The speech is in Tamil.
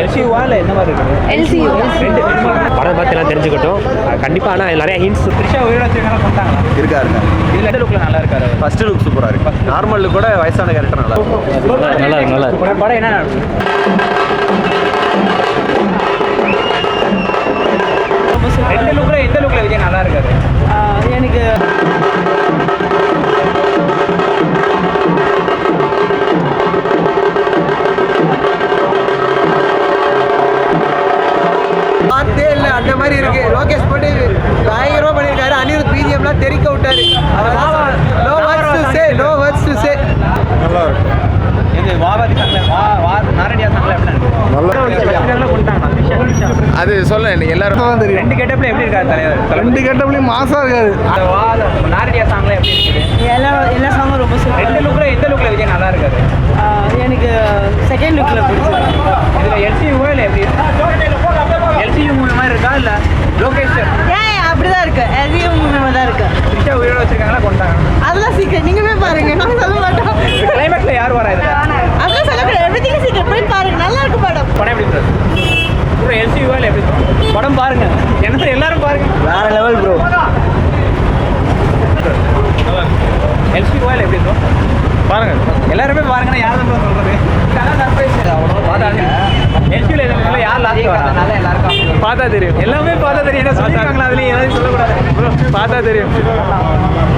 எல்சியூவா இல்லை என்ன மாதிரி இருக்குது? எல்சியூ. படம் பார்த்து எல்லாம் தெரிஞ்சுக்கிட்டோம் கண்டிப்பாக. ஆனால் நிறைய ஹிண்ட்ஸ். த்ரிஷா உயிரோட வச்சிருக்காங்க கொண்டாங்களா? இருக்காருங்க. இதில் எந்த லுக்கில் நல்லா இருக்காரு? ஃபர்ஸ்ட் லுக் சூப்பராக இருக்கு. நார்மல் லுக் கூட வயசான கேரக்டர் நல்லா இருக்கு. நல்லா இருக்கு, நல்லா இருக்கு. படம் என்ன எந்த லுக்கில் விஜய் நல்லா இருக்காரு? எனக்கு பார்த்தே இல்லை அந்த மாதிரி இருக்கு. லோகேஷ் போட்டு பயங்கரமாக பண்ணியிருக்காரு. அனிருத் பிஜிஎம்லாம் தெரிக்க விட்டாரு. No words to say. நல்லா இருக்கு. இது வாவாதி சாங்கில் நாரடியா சாங்கில் எப்படி கொண்டாங்களா? அது சொல்ல எல்லாரும் ரெண்டு கெட்டப்ல எப்படி இருக்காரு தலைவர்? ரெண்டு கட்டப்லையும் மாசா இருக்காரு. நாரடியா சாங்ல எப்படி இருக்குது? எல்லா சாங்கும் ரொம்ப சூப்பர். எந்த லுக்கில் விஜய் நல்லா இருக்காரு? எனக்கு செகண்ட் லுக்கில் பிடிச்சிருக்கு. இதில் எல்சியூவோ இல்லை எப்படி? எல்சியூ மூணு மாதிரி இருக்கா இல்லை லோகேஷ் அப்படிதான் இருக்கு. எல்சியூ மூணு தான் இருக்கு. த்ரிஷா உயிரோட வச்சிருக்காங்களா கொண்டாங்க? அதெல்லாம் சீக்கிரம் நீங்க போய் பாருங்க, நாங்க சொல்ல மாட்டோம். கிளைமேக்ஸில் யார் வரா இதில்? அதெல்லாம் சொல்லக்கூடாது. எவ்ரிதிங் சீக்கிரம் போய் பாருங்க, நல்லா இருக்கு படம். படம் எப்படி ப்ரோ? எல்சியூவோ இல்லை எப்படி? படம் பாருங்க, என்ன எல்லாரும் பாருங்க. வேற லெவல் ப்ரோ. எல்சியூவோ இல்லை எப்படி ப்ரோ? பாருங்க எல்லாருமே பாருங்கன்னா யார் தான் சொல்றது? எல்சியூல யார் லாஸ்ட் பார்த்தா தெரியும். எல்லாமே பார்த்தா தெரியும். என்ன சொல்லிருக்காங்களா? அதுலேயும் ஏதாவது சொல்லக்கூடாது. பார்த்தா தெரியும்.